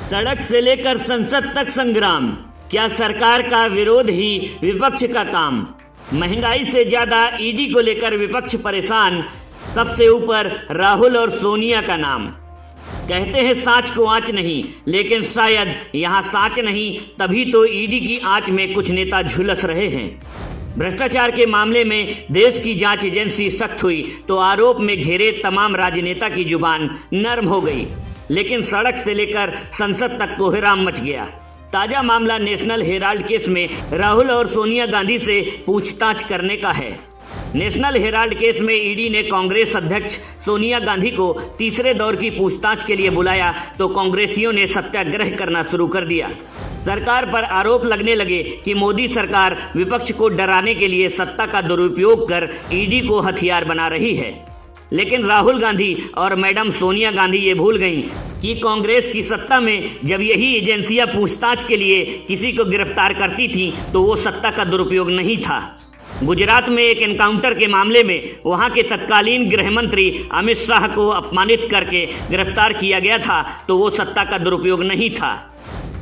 सड़क से लेकर संसद तक संग्राम, क्या सरकार का विरोध ही विपक्ष का काम। महंगाई से ज्यादा ईडी को लेकर विपक्ष परेशान, सबसे ऊपर राहुल और सोनिया का नाम। कहते हैं सांच को आंच नहीं, लेकिन शायद यहाँ सांच नहीं तभी तो ईडी की आंच में कुछ नेता झुलस रहे हैं। भ्रष्टाचार के मामले में देश की जांच एजेंसी सख्त हुई तो आरोप में घिरे तमाम राजनेता की जुबान नरम हो गई, लेकिन सड़क से लेकर संसद तक कोहराम मच गया। ताजा मामला नेशनल हेराल्ड केस में राहुल और सोनिया गांधी से पूछताछ करने का है। नेशनल हेराल्ड केस में ईडी ने कांग्रेस अध्यक्ष सोनिया गांधी को तीसरे दौर की पूछताछ के लिए बुलाया तो कांग्रेसियों ने सत्याग्रह करना शुरू कर दिया। सरकार पर आरोप लगने लगे कि मोदी सरकार विपक्ष को डराने के लिए सत्ता का दुरुपयोग कर ईडी को हथियार बना रही है। लेकिन राहुल गांधी और मैडम सोनिया गांधी ये भूल गईं कि कांग्रेस की सत्ता में जब यही एजेंसियां पूछताछ के लिए किसी को गिरफ्तार करती थीं तो वो सत्ता का दुरुपयोग नहीं था। गुजरात में एक एनकाउंटर के मामले में वहां के तत्कालीन गृह मंत्री अमित शाह को अपमानित करके गिरफ्तार किया गया था तो वो सत्ता का दुरुपयोग नहीं था।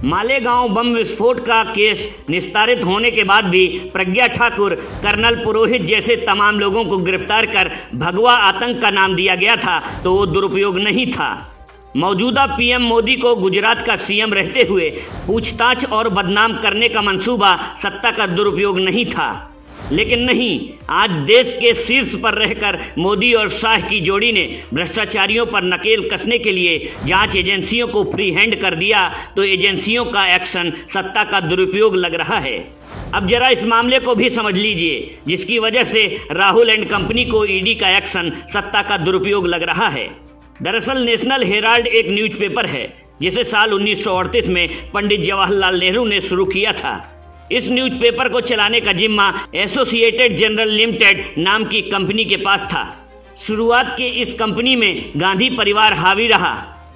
मालेगांव बम विस्फोट का केस निस्तारित होने के बाद भी प्रज्ञा ठाकुर, कर्नल पुरोहित जैसे तमाम लोगों को गिरफ्तार कर भगवा आतंक का नाम दिया गया था तो वो दुरुपयोग नहीं था। मौजूदा पीएम मोदी को गुजरात का सीएम रहते हुए पूछताछ और बदनाम करने का मंसूबा सत्ता का दुरुपयोग नहीं था। लेकिन नहीं, आज देश के शीर्ष पर रहकर मोदी और शाह की जोड़ी ने भ्रष्टाचारियों पर नकेल कसने के लिए जांच एजेंसियों को फ्री हैंड कर दिया तो एजेंसियों का एक्शन सत्ता का दुरुपयोग लग रहा है। अब जरा इस मामले को भी समझ लीजिए, जिसकी वजह से राहुल एंड कंपनी को ईडी का एक्शन सत्ता का दुरुपयोग लग रहा है। दरअसल नेशनल हेराल्ड एक न्यूज़पेपर है जिसे साल 1938 में पंडित जवाहरलाल नेहरू ने शुरू किया था। इस न्यूज़पेपर को चलाने का जिम्मा एसोसिएटेड जनरल लिमिटेड नाम की कंपनी के पास था। शुरुआत के इस कंपनी में गांधी परिवार हावी रहा,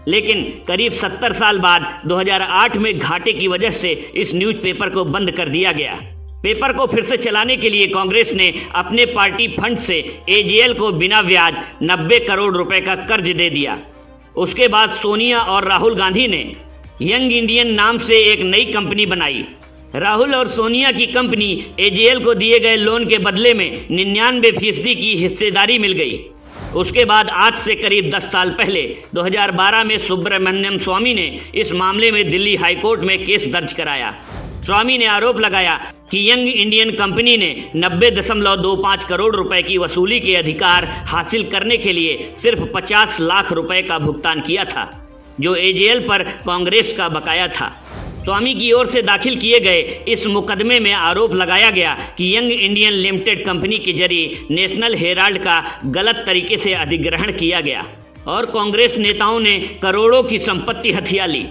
लेकिन करीब 70 साल बाद 2008 में घाटे की वजह से इस न्यूज़पेपर को बंद कर दिया गया। पेपर को फिर से चलाने के लिए कांग्रेस ने अपने पार्टी फंड से एजेएल को बिना ब्याज 90 करोड़ रुपए का कर्ज दे दिया। उसके बाद सोनिया और राहुल गांधी ने यंग इंडियन नाम से एक नई कंपनी बनाई। राहुल और सोनिया की कंपनी एजेएल को दिए गए लोन के बदले में 99% की हिस्सेदारी मिल गई। उसके बाद आज से करीब 10 साल पहले 2012 में सुब्रमण्यम स्वामी ने इस मामले में दिल्ली हाईकोर्ट में केस दर्ज कराया। स्वामी ने आरोप लगाया कि यंग इंडियन कंपनी ने 90.25 करोड़ रुपए की वसूली के अधिकार हासिल करने के लिए सिर्फ 50 लाख रुपए का भुगतान किया था, जो एजेएल पर कांग्रेस का बकाया था। स्वामी की ओर से दाखिल किए गए इस मुकदमे में आरोप लगाया गया कि यंग इंडियन लिमिटेड कंपनी के जरिए नेशनल हेराल्ड का गलत तरीके से अधिग्रहण किया गया और कांग्रेस नेताओं ने करोड़ों की संपत्ति हथिया ली।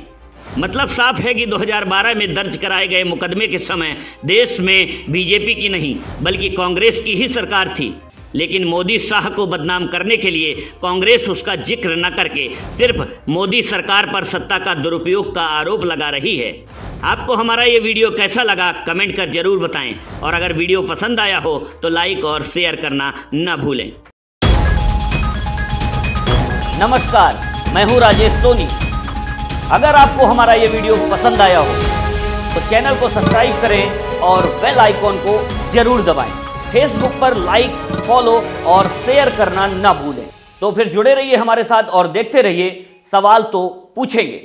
मतलब साफ है कि 2012 में दर्ज कराए गए मुकदमे के समय देश में बीजेपी की नहीं बल्कि कांग्रेस की ही सरकार थी। लेकिन मोदी शाह को बदनाम करने के लिए कांग्रेस उसका जिक्र न करके सिर्फ मोदी सरकार पर सत्ता का दुरुपयोग का आरोप लगा रही है। आपको हमारा ये वीडियो कैसा लगा कमेंट कर जरूर बताएं, और अगर वीडियो पसंद आया हो तो लाइक और शेयर करना न भूलें। नमस्कार, मैं हूँ राजेश सोनी। अगर आपको हमारा ये वीडियो पसंद आया हो तो चैनल को सब्सक्राइब करें और बेल आइकॉन को जरूर दबाएं। फेसबुक पर लाइक, फॉलो और शेयर करना ना भूलें। तो फिर जुड़े रहिए हमारे साथ और देखते रहिए सवाल तो पूछेंगे।